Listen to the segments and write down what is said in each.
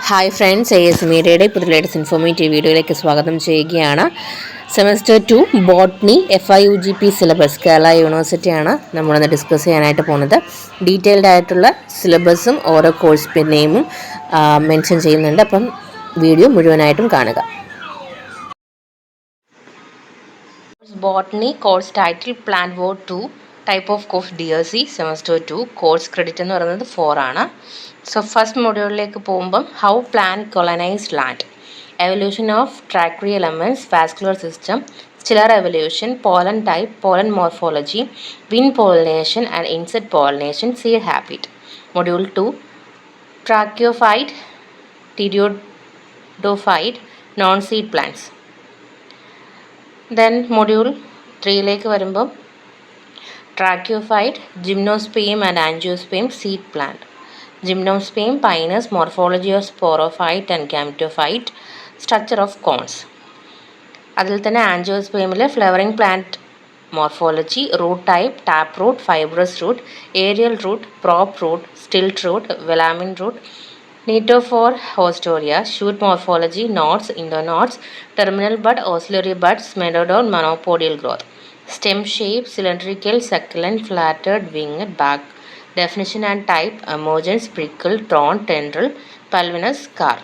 Hi friends, AS മീഡിയയുടെ പുതിയ latest informative വീഡിയോയിലേക്ക് സ്വാഗതം ചെയ്യുകയാണ്. Semester 2 botany FIUGP syllabus Kerala യൂണിവേഴ്സിറ്റിയാണ് നമ്മളിന്ന് ഡിസ്കസ് ചെയ്യാനായിട്ട് പോകുന്നത്. ഡീറ്റെയിൽഡ് ആയിട്ടുള്ള സിലബസും ഓരോ കോഴ്സ് നെയിമും മെൻഷൻ ചെയ്യുന്നുണ്ട്. അപ്പം വീഡിയോ മുഴുവനായിട്ടും കാണുക. ബോട്ടണി കോഴ്സ് ടൈറ്റിൽ പ്ലാന്റ് വോർ 2 type of course DSC semester 2 course credit എന്ന് പറയുന്നത് 4 ആണ്. സോ ഫസ്റ്റ് മൊഡ്യൂളിലേക്ക് പോകുമ്പം how plant colonised land, evolution of tracheary elements, vascular system, stelar evolution, pollen type, pollen morphology, wind pollination and insect pollination, seed habit. Module 2 tracheophyte, pteridophyte, non seed plants. Then module 3ലേക്ക് വരുമ്പം tracheophyte, gymnosperm and angiosperm, seed plant. Gymnosperm, Pinus, morphology of sporophyte and gametophyte, structure of cones. അതിൽ തന്നെ ആൻജിയോസ്പെയിമിൽ flowering plant morphology, root type, tap root, fibrous root, aerial root, prop root, stilt root, velamen root, pneumatophore haustoria, shoot morphology, nodes, internodes, terminal bud, axillary bud, sympodial, monopodial growth, stem shape, cylindrical, succulent, flattened, winged, back. Definition and type: emergence, prickle, thorn, tendril, pulvinous, scar.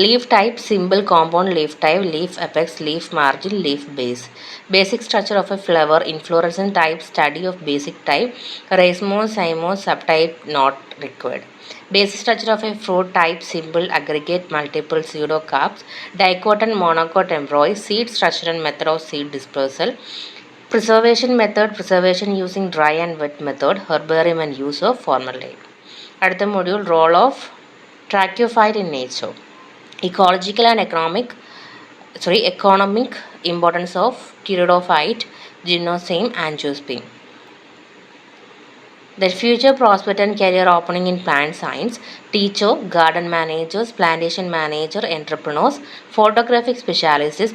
Leaf type: simple compound leaf type, leaf apex, leaf margin, leaf base. Basic structure of a flower, inflorescence type, study of basic type, racemose, cymose, subtype not required. Basic structure of a fruit type, simple, aggregate, multiple pseudocarps, dicot and monocot embryos. Seed structure and method of seed dispersal. Preservation method, preservation using dry and wet method, herbarium and use of formaldehyde. അടുത്ത module role of tracheophyte in nature, ecological and economic importance of pteridophyte, gymnosperm, angiosperm. The future prospect and career opening in plant science: teacher, garden managers, plantation manager, entrepreneurs, photographic specialists,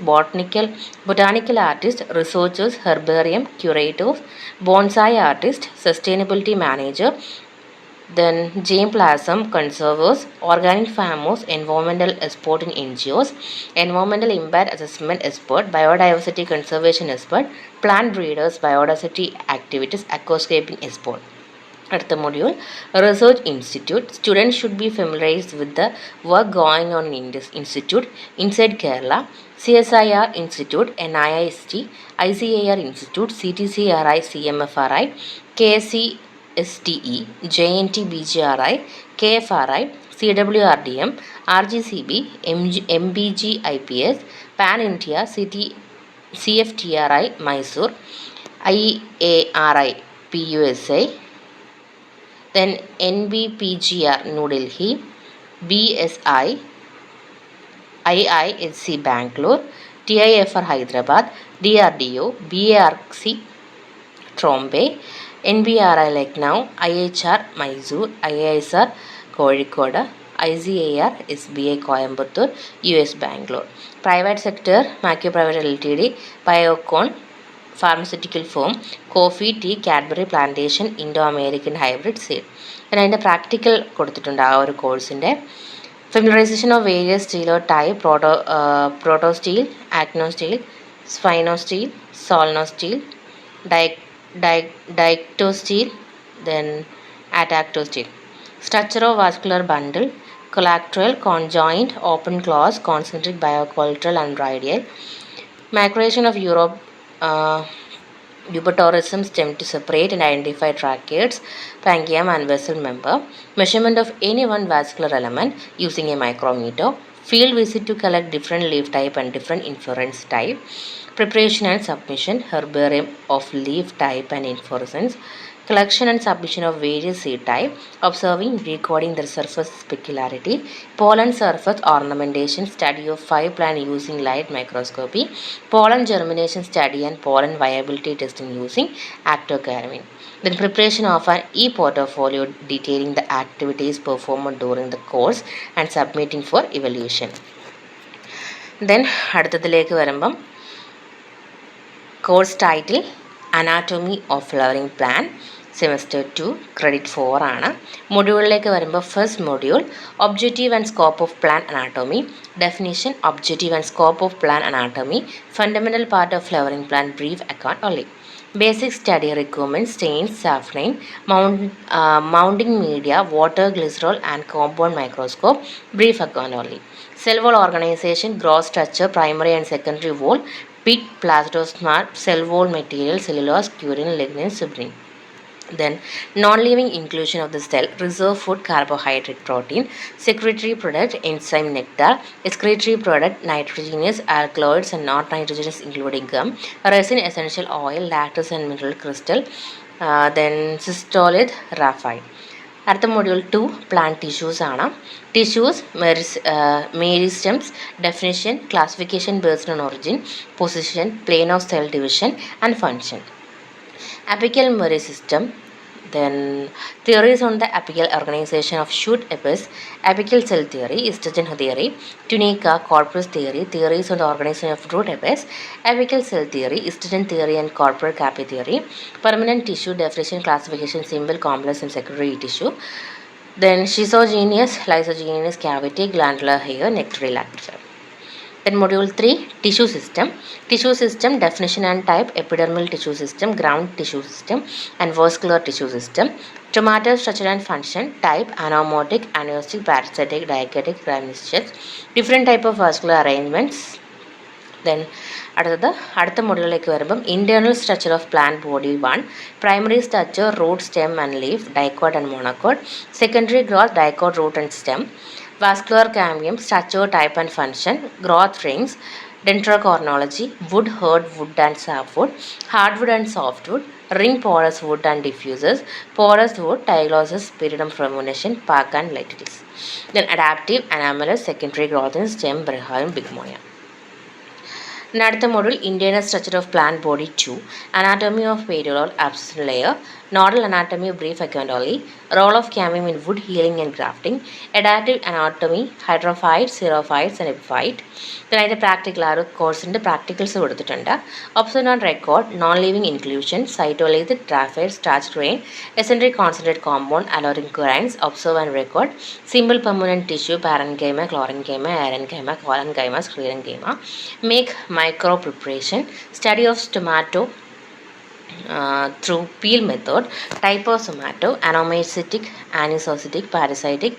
botanical artists, researchers, herbarium, curators, bonsai artists, sustainability manager, then germplasm conservers, organic farmers, environmental expert in NGOs, environmental impact assessment expert, biodiversity conservation expert, plant breeders, biodiversity activities, aquascaping expert. At the module research institute, students should be familiarized with the work going on in this institute inside Kerala: CSIR Institute, NIST, ICAR Institute, CTCRI, CMFRI, KSCSTE, JNT BGRI, KFRI, CWRDM, RGCB, MBG IPS, Pan India, CFTRI Mysore, IARI PUSA, then NBPGR New Delhi, BSI, IISC Bangalore, TIFR Hyderabad, DRDO, BARC Trombay, NBRI Lucknow, IHR Mysore, IISR Kozhikode, ICAR SBI Coimbatore, US Bangalore. Private sector: Macchio Private Ltd, Biocon pharmaceutical firm, coffee, tea, Cadbury plantation, Indo-American hybrid seed. പിന്നെ അതിൻ്റെ practical കൊടുത്തിട്ടുണ്ട് ആ ഒരു കോഴ്സിൻ്റെ. Familiarisation of various stele type, protostele, actinostele, siphonostele, solenostele, dictyostele, then atactostele. Structure of vascular bundle, collateral, conjoint, open close, concentric, bicollateral and radial. Micronization of Eupatorism stem to separate and identify tracheids, parenchyma and vessel member. Measurement of any one vascular element using a micrometer. Field visit to collect different leaf type and different inflorescence type. Preparation and submission: herbarium of leaf type and inflorescence. Collection and submission of various seed type. Observing, recording the surface specularity. Pollen surface ornamentation, study of 5 plant using light microscopy. Pollen germination study and pollen viability testing using actocarbene. Then preparation of an e-portfolio detailing the activities performed during the course and submitting for evaluation. Then അടുത്തതിലേക്ക് വരുമ്പം course title: anatomy of flowering plant, semester 2 credit 4 ആണ്. മൊഡ്യൂളിലേക്ക് വരുമ്പോൾ first module objective and scope of plant anatomy, definition, objective and scope of plant anatomy, fundamental part of flowering plant, brief account only. Basic study requirements: stains, safranin, mounting media, water, glycerol and compound microscope. Brief account only. Cell wall organization: gross structure, primary and secondary wall, pit, plasmatomer, cell wall material, cellulose, curin, lignin, fibrin. Then non-living inclusion of the cell: reserve food, carbohydrate, protein, secretory product, enzyme, nectar, excretory product, nitrogenous alkaloids and not nitrogenous including gum, resin, essential oil, lactose and mineral crystal, then cystolith, graphite. അടുത്ത module 2 plant tissues ആണ്. Tissues meristems, definition, classification based on origin, position, plane of cell division and function. Apical meristem, then theories on the apical organization of shoot apis, apical cell theory, estrogen theory, tunica, corpus theory, theories on the organization of root apis, apical cell theory, estrogen theory and corpus capi theory, permanent tissue, definition, classification, simple, complex and secondary tissue, then schizogenous, lysogenous cavity, glandular hair, nectary lateral. Then module 3 tissue system. Tissue system definition and type: epidermal tissue system, ground tissue system and vascular tissue system. Stomata structure and function: type anormotic, anostic, parasitic, diagetic, granulocytes. Different type of vascular arrangements. Then അടുത്ത മൊഡ്യൂളിലേക്ക് വരുമ്പം internal structure of plant body 1, primary structure root, stem and leaf, dicot and monocot, secondary growth, dicot, root and stem, vascular cambium, structure, type and function, growth rings, dendrochronology, wood, hardwood and softwood, hardwood and softwood, ring porous wood and diffusers, porous wood, diglossus, pyridum fermentation, bark and lattice. Then adaptive, anomalous, secondary growth in stem, brachydon, bigmonia. അടുത്ത module internal structure of plant body 2, anatomy of petiole abscission layer, nodal anatomy, brief account only, role of cambium in wound healing and grafting, adaptive anatomy, hydrophyte, xerophytes and epiphyte. പിന്നെ അതിൻ്റെ practical ആ ഒരു കോഴ്സിൻ്റെ practicals കൊടുത്തിട്ടുണ്ട്. Option on record, non living inclusion, cystolith, raphide, starch grain, eccentric concentrate compound, aleurone grains, observe and record, simple permanent tissue, parenchyma, chlorenchyma, aerenchyma, collenchyma, sclerenchyma, make micro preparation, study of tomato through peel method, type of tomato, anomatocytic, anisocytic, parasitic,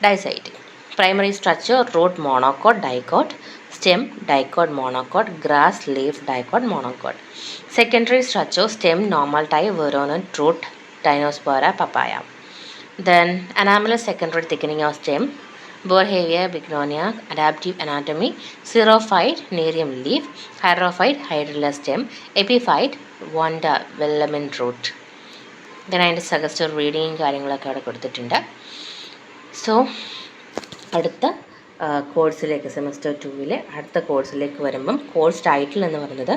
dicytic. Primary structure root, monocot, dicot, stem, dicot, monocot, grass, leaf, dicot, monocot. Secondary structure stem, normal type, veronon, root, Dinospora, papaya. Then anomalous secondary thickening of stem, Borhevia, bignonia, adaptive anatomy, xerophyte, nerium leaf, hydrophyte, hydrilla stem, epiphyte, wanda, velamen root. Then അതിൻ്റെ suggested റീഡിങ്ങും കാര്യങ്ങളൊക്കെ അവിടെ കൊടുത്തിട്ടുണ്ട്. So അടുത്ത കോഴ്സിലേക്ക് semester 2 അടുത്ത കോഴ്സിലേക്ക് വരുമ്പം course title എന്ന് പറയുന്നത്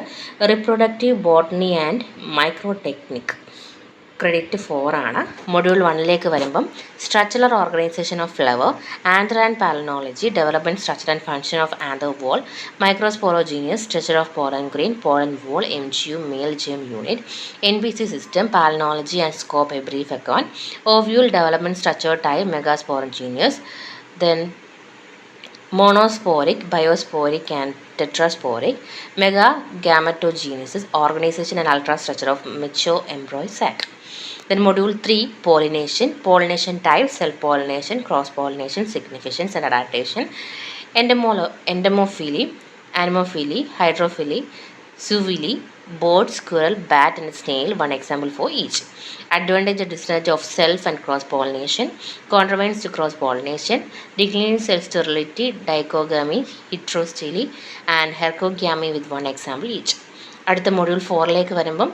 reproductive botany and micro technique, credit 4 ആണ്. മൊഡ്യൂൾ 1ലേക്ക് വരുമ്പം structural organisation of flower, anther and palynology, development, structure and function of anther wall, microsporogenesis, structure of pollen grain, pollen wall, MGU, male germ unit, NBC system, palynology and scope, a brief account, ovule, development, structure type, megasporogenesis, then monosporic, biosporic and tetrasporic, mega gametogenesis, organization and ultrastructure of mature embryo sac. Then module 3 pollination, pollination type, self-pollination, cross-pollination, significance and adaptation, endomophily, anemophily, hydrophily, zoophyly, bird, squirrel, bat and snail, one example for each. Advantage and disadvantage of self and cross-pollination, contravenes to cross-pollination, declining self-sterility, dichogamy, heterostily and hercogamy with one example each. അടുത്ത module 4ലേക്ക് വരുമ്പം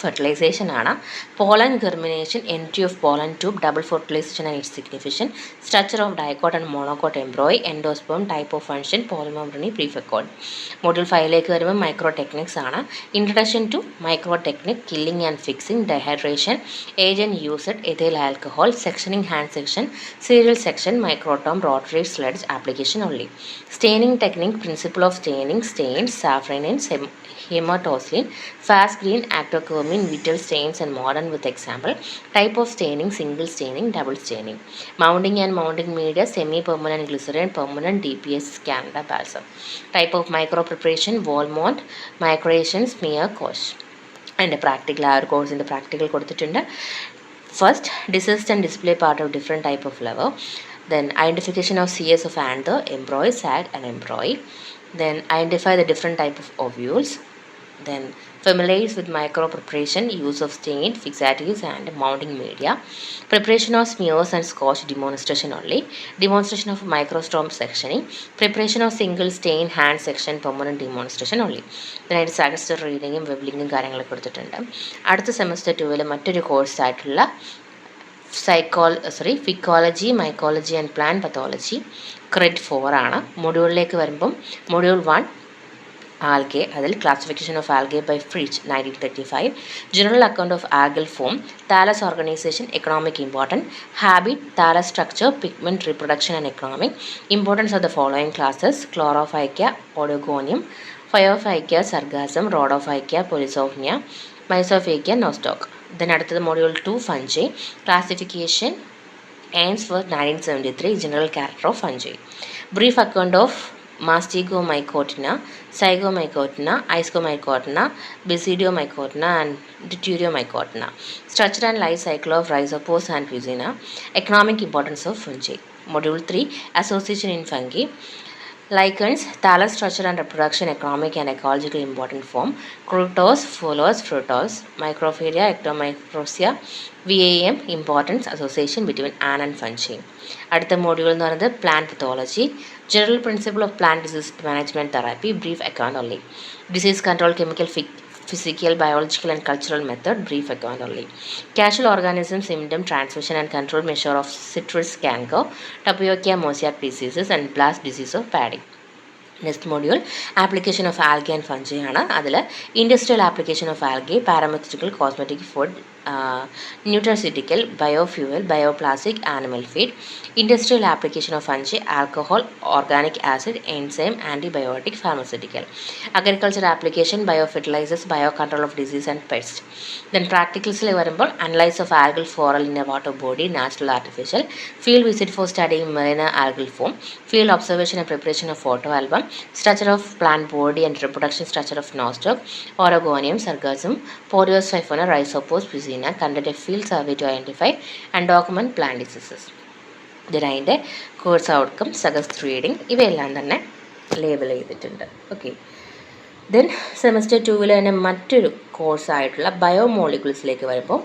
fertilisation ആണ്. Pollen germination, entry of pollen tube, double fertilisation and its significance, structure of dicot and monocot embryo, endosperm, type of function, polyembryony, brief account. Module 5ലേക്ക് വരുമ്പോൾ micro techniques ആണ്. Introduction to micro technique, killing and fixing, dehydration, agent used, ethyl alcohol, sectioning, hand section, serial section, microtome, rotary sledge, application only. Staining technique, principle of staining, stains, safranin, haematoxylin, fast green, actochrome, between vital stains and modern with example. Type of staining, single staining, double staining. Mounting and mounting media, semi-permanent glycerin, permanent DPS, Canada balsam. Type of micro preparation, wall mount, micration, smear, coach. And practical, our course in the practical കൊടുത്തിട്ടുണ്ട്. First, desist and display part of different type of lever. Then identification of CS of anther, embroil, sag and embroil. Then identify the different type of ovules. Then familiarize with micro preparation, use of stained, fixatives and mounting media. Preparation of smears and scotch demonstration only. Demonstration of microstorm sectioning. Preparation of single stain hand section permanent demonstration only. then അതിൻ്റെ സജസ്റ്റർ റീഡിങ്ങും വെബ്ലിങ്ങും കാര്യങ്ങളൊക്കെ കൊടുത്തിട്ടുണ്ട്. അടുത്ത semester 2 മറ്റൊരു കോഴ്സായിട്ടുള്ള phycology, mycology and plant pathology credit 4 ആണ്. മൊഡ്യൂളിലേക്ക് വരുമ്പം module 1 algae, അതിൽ classification of algae by Fritsch 1935, general account of algal form, thallus organization, economic importance, habit, thallus structure, pigment reproduction and economic importance of the following classes: chlorophyca, Oregonium, Phaeophyca, Sargassum, Rhodophyca, Polyzonia, Mysophyca, Nostoc. Then അടുത്തത് module 2 fungi, classification, Ainsworth 1973, general character of fungi. Brief account of Mastigomycotina, Zygomycotina, Iscomycotina, Basidiomycotina and Deuteriomycotina. Structure and life cycle of Rhizopus and Fucina. Economic importance of fungi. Module 3, association in fungi. Lichens, thallus structure and reproduction, economic and ecological important form. Crotos, follows, fructose, micropharia, ectomycorrhiza, VAM, importance, association between ant and fungi. അടുത്ത module എന്ന് പറയുന്നത് plant pathology, general principle of plant disease management therapy, brief account only. Disease control, chemical, physical, biological and cultural method, brief account only. Casual organism, symptom, transmission and control measure of citrus canker, tapioca mosaic diseases and blast disease of paddy. Next module application of algae and fungi ആണ്. അതിൽ industrial application of algae, pharmaceutical, cosmetic, food, nutraceutical, biofuel, bioplastic, animal feed. Industrial application of fungi, alcohol, organic acid, enzyme, antibiotic, pharmaceutical. Agriculture application, bio fertilisers, bio control of disease and pest. Then പ്രാക്ടിക്കൽസിൽ വരുമ്പോൾ analyse of algal floral in a water body, natural, artificial. Field visit for studying marine algal form. Field observation and preparation of photo album. Structure of plant body and reproduction structure of nostoc, Oregonium, Sargassum, Poriosiphyna, Rhizopus, Fucina. Conduct a field survey to identify and document plant diseases. ഇതിൻ്റെ course outcome, suggest reading ഇവയെല്ലാം തന്നെ label ചെയ്തിട്ടുണ്ട്. Okay. Then semester 2 തന്നെ മറ്റൊരു കോഴ്സായിട്ടുള്ള ബയോമോളിക്യൂൾസിലേക്ക് വരുമ്പോൾ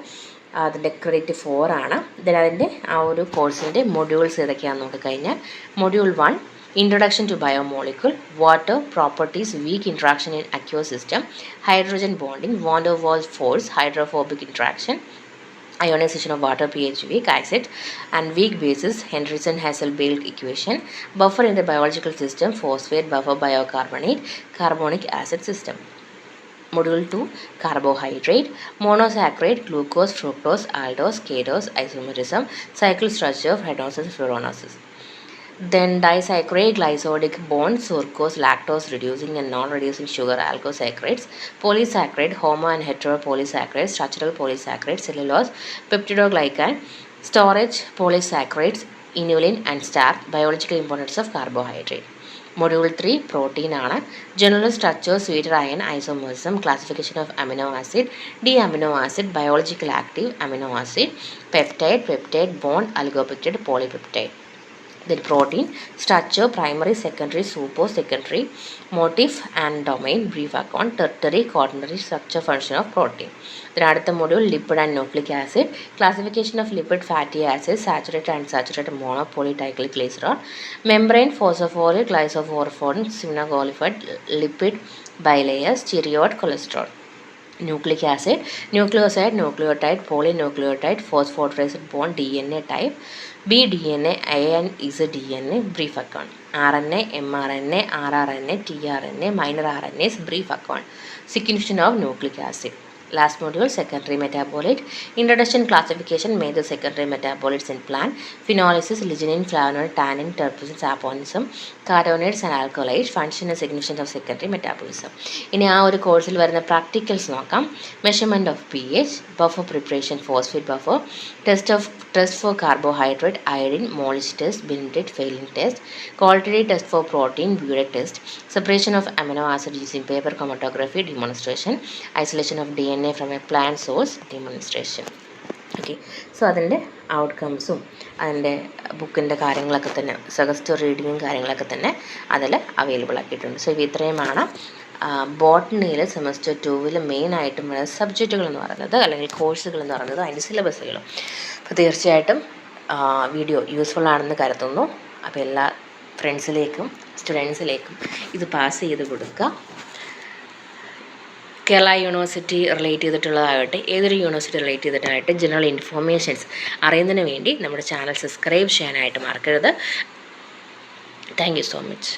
അതിൻ്റെ credit 4 ആണ്. Then അതിൻ്റെ ആ ഒരു കോഴ്സിൻ്റെ മൊഡ്യൂൾസ് ഏതൊക്കെയാണെന്ന് നോക്കിക്കഴിഞ്ഞാൽ module 1, Introduction to biomolecule, water, properties, weak interaction in aqueous system, hydrogen bonding, van der Waals force, hydrophobic interaction, ionization of water, pH weak, acid, and weak bases, Henderson-Hasselbalch equation, buffer in the biological system, phosphate buffer, bicarbonate, carbonic acid system. Module 2, carbohydrate, monosaccharide, glucose, fructose, aldose, ketose, isomerism, cycle structure, hydrolysis, fluorolysis. Then disaccharide, glycosidic bond, sucrose, lactose reducing and non-reducing sugar alkosaccharides, polysaccharide, homo and heteropolysaccharides, structural polysaccharides, cellulose, peptidoglycan, storage polysaccharides, inulin and starch. Biological importance of carbohydrate. Module 3, protein ആണ്. General structure, sweeter ion, isomerism, classification of amino acid, D-amino acid, biological active amino acid, peptide, bond, oligopeptide, polypeptide. Then protein, structure, primary, secondary, super-secondary, motif and domain, brief account, tertiary, quaternary, structure, function of protein. Then അടുത്ത module, lipid and nucleic acid, classification of lipid, fatty acids, saturated and unsaturated monopolycyclic glycerol, membrane, phosphoryl, glycophosphorin, sphingolified, lipid bilayers, steroid, cholesterol. Nucleic acid, nucleoside, nucleotide, polynucleotide, phosphorylation bond, DNA type, bDNA, A and Z DNA, brief account. RNA, mRNA, rRNA, tRNA, minor RNAs, brief account. Sequencing of nucleic acid. Last module, secondary metabolite. Introduction, classification, major secondary metabolites in plant. Phenolysis, lignin, flavonoid, tannin, terpenes, saponism, carotenoids and alkaloids. Function and significance of secondary metabolism. ഇനി ആ ഒരു കോഴ്സിൽ വരുന്ന practicals നോക്കാം. Measurement of p H, buffer preparation, phosphate buffer, test for carbohydrate, iodine, Molisch test, Benedict, Fehling test, qualitative test for protein, biuret test, separation of amino acid using paper chromatography, demonstration, isolation of DNA from a plant source, demonstration. Okay, so അതിൻ്റെ ഔട്ട്കംസും അതിൻ്റെ ബുക്കിൻ്റെ കാര്യങ്ങളൊക്കെ തന്നെ suggest റീഡിങ്ങും കാര്യങ്ങളൊക്കെ തന്നെ അതിൽ available ആക്കിയിട്ടുണ്ട്. സോ ഇത്രയുമാണ് ബോട്ടണിയിൽ സെമസ്റ്റർ 2 മെയിനായിട്ടും വരുന്ന സബ്ജക്റ്റുകൾ എന്ന് പറയുന്നത്, അല്ലെങ്കിൽ കോഴ്സുകൾ എന്ന് പറയുന്നത്, അതിൻ്റെ സിലബസുകളും. അപ്പോൾ തീർച്ചയായിട്ടും വീഡിയോ യൂസ്ഫുൾ ആണെന്ന് കരുതുന്നു. അപ്പോൾ എല്ലാ ഫ്രണ്ട്സിലേക്കും സ്റ്റുഡൻസിലേക്കും ഇത് പാസ് ചെയ്ത് കൊടുക്കുക. കേരള യൂണിവേഴ്സിറ്റി റിലേറ്റ് ചെയ്തിട്ടുള്ളതാകട്ടെ, ഏതൊരു യൂണിവേഴ്സിറ്റി റിലേറ്റ് ചെയ്തിട്ടാകട്ടെ, ജനറൽ ഇൻഫോർമേഷൻസ് അറിയുന്നതിന് വേണ്ടി നമ്മുടെ ചാനൽ സബ്സ്ക്രൈബ് ചെയ്യാനായിട്ട് മറക്കരുത്. Thank you so much.